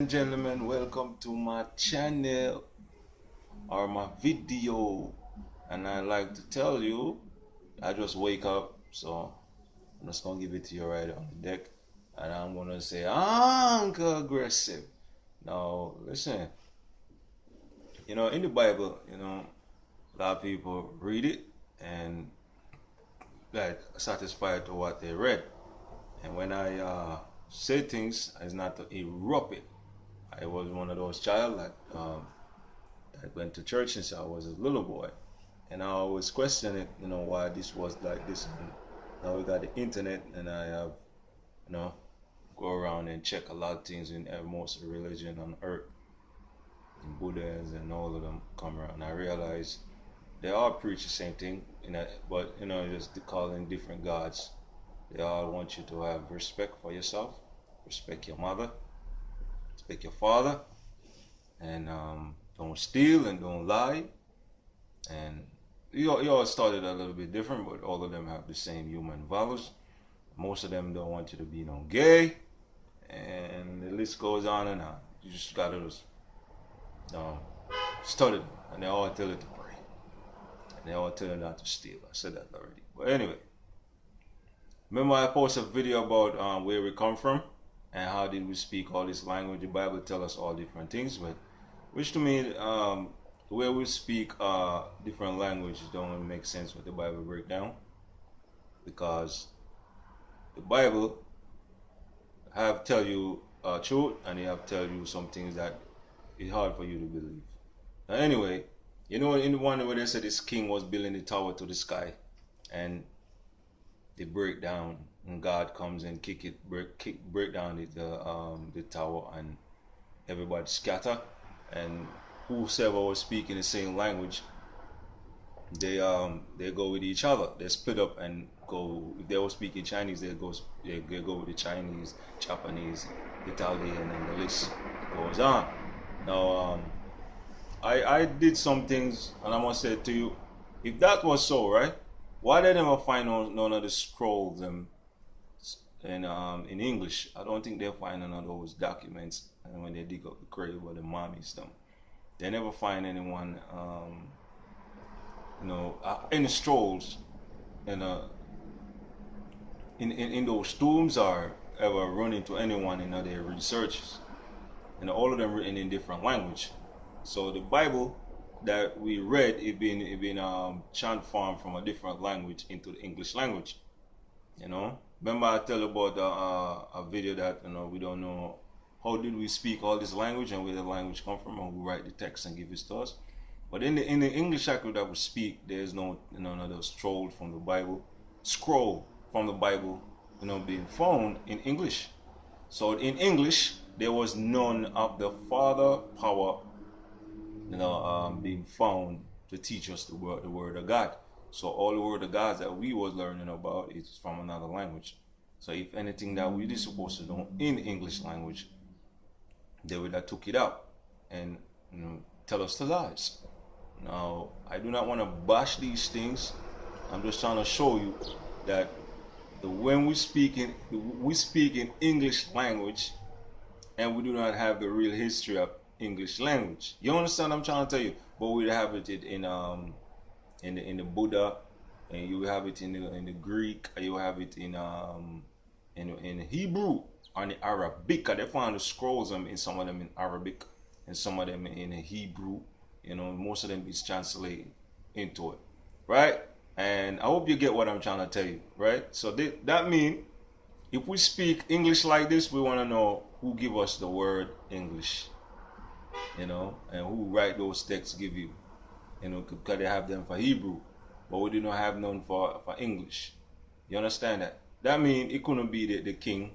Gentlemen, welcome to my channel or my video. And I like to tell you, I just wake up, so I'm just gonna give it to you right on the deck, and I'm gonna say, Uncle Aggressive. Now, listen, in the Bible, a lot of people read it and like satisfied to what they read. And when I say things, it's not to erupt it. I was one of those child that went to church since I was a little boy, and I always question it, why this was like this. And now we got the internet, and I have, you know, go around and check a lot of things in most religion on earth, and Buddhas and all of them come around. I realize they all preach the same thing, but just calling different gods. They all want you to have respect for yourself, respect your mother, respect your father, and don't steal and don't lie. And you all started a little bit different, but all of them have the same human values. Most of them don't want you to be no gay, and the list goes on and on. You just gotta just study them, and they all tell you to pray, and they all tell you not to steal. I said that already, but anyway. Remember I posted a video about where we come from and how did we speak all this language. The Bible tells us all different things, but which to me, the way we speak different languages don't make sense with the Bible breakdown, because the Bible have tell you truth, and they have tell you some things that it's hard for you to believe. Now, anyway, in the one where they said this king was building the tower to the sky, and they break down, and God comes and break down the tower, and everybody scatter, and whosoever was speaking the same language, they go with each other. They split up and go. If they were speaking Chinese, they go with the Chinese, Japanese, Italian, and the list goes on. Now, I did some things, and I must say to you, if that was so, right? Why they never find none of the scrolls in English? I don't think they'll find none of those documents. And when they dig up the grave where the mommies them, they never find anyone, in the scrolls, in those tombs, or ever run into anyone in their researches. And all of them written in different language. So the Bible that we read, it been transformed from a different language into the English language. Remember I tell you about a video that we don't know how did we speak all this language and where the language come from, and we write the text and give it to us. But in the English language that we speak, there's no scroll from the Bible, being found in English. So in English, there was none of the Father power being found to teach us the word of God. So all the word of God that we was learning about is from another language. So if anything that we are supposed to know in English language, they would have took it out and tell us the lies. Now, I do not want to bash these things. I'm just trying to show you that when we speak in English language, and we do not have the real history of English language. You understand what I'm trying to tell you? But we have it in the Buddha, and you have it in the Greek, and you have it in Hebrew or in Arabic. They found the scrolls in some of them in Arabic and some of them in Hebrew. Most of them is translated into it, right? And I hope you get what I'm trying to tell you, right? So that means if we speak English like this, we want to know who give us the word English, and who write those texts give you, because they have them for Hebrew, but we do not have none for English. You understand that? That means it couldn't be the king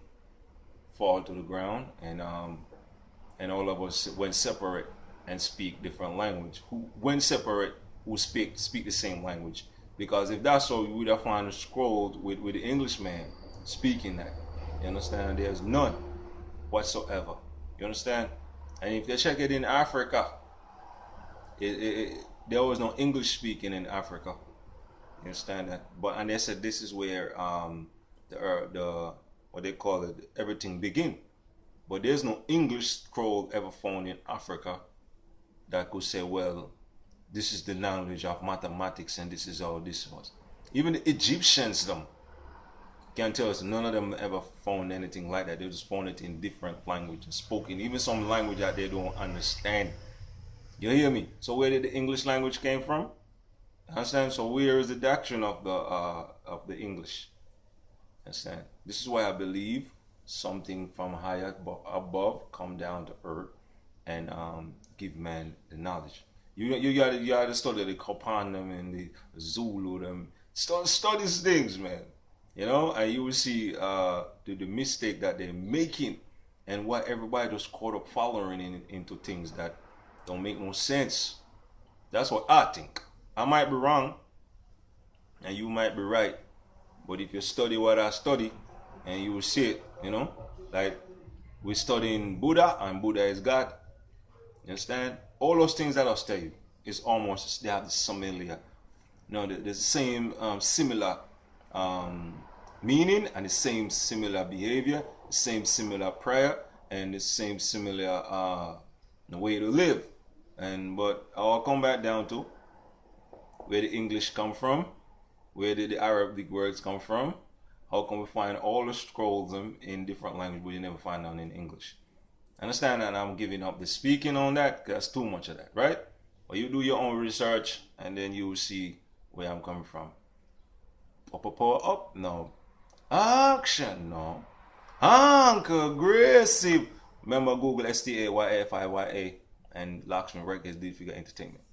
fall to the ground, and all of us went separate and speak different language. Who went separate, who speak the same language? Because if that's so, we would have found a scroll with the Englishman speaking that. You understand? There's none whatsoever. You understand? And if they check it in Africa, there was no English speaking in Africa. You understand that? And they said this is where the what they call it, everything begin. But there's no English scroll ever found in Africa that could say, well, this is the language of mathematics and this is how this was. Even the Egyptians, them, can tell us none of them ever found anything like that. They just found it in different languages spoken, even some language that they don't understand. You hear me? So where did the English language came from? Understand? So where is the doctrine of the English? Understand? This is why I believe something from higher above come down to earth and give man the knowledge. You gotta study the Kopanem and the Zulu them. Study these things, man. You know, and you will see the mistake that they're making and what everybody just caught up following into things that don't make no sense. That's what I think. I might be wrong, and you might be right. But if you study what I study, and you will see it, you know, like we're studying Buddha, and Buddha is God. You understand? All those things that I study is almost they have the similar, the same similar meaning and the same similar behavior, the same similar prayer, and the same similar way to live. But I'll come back down to where the English come from, where did the Arabic words come from, how can we find all the scrolls in different languages but you never find them in English. Understand that I'm giving up the speaking on that because that's too much of that, right? But you do your own research and then you will see where I'm coming from. Up, no. Action, no. Aggressive. Remember Google STAYFIYA and Lakshman Records, D Figure Entertainment.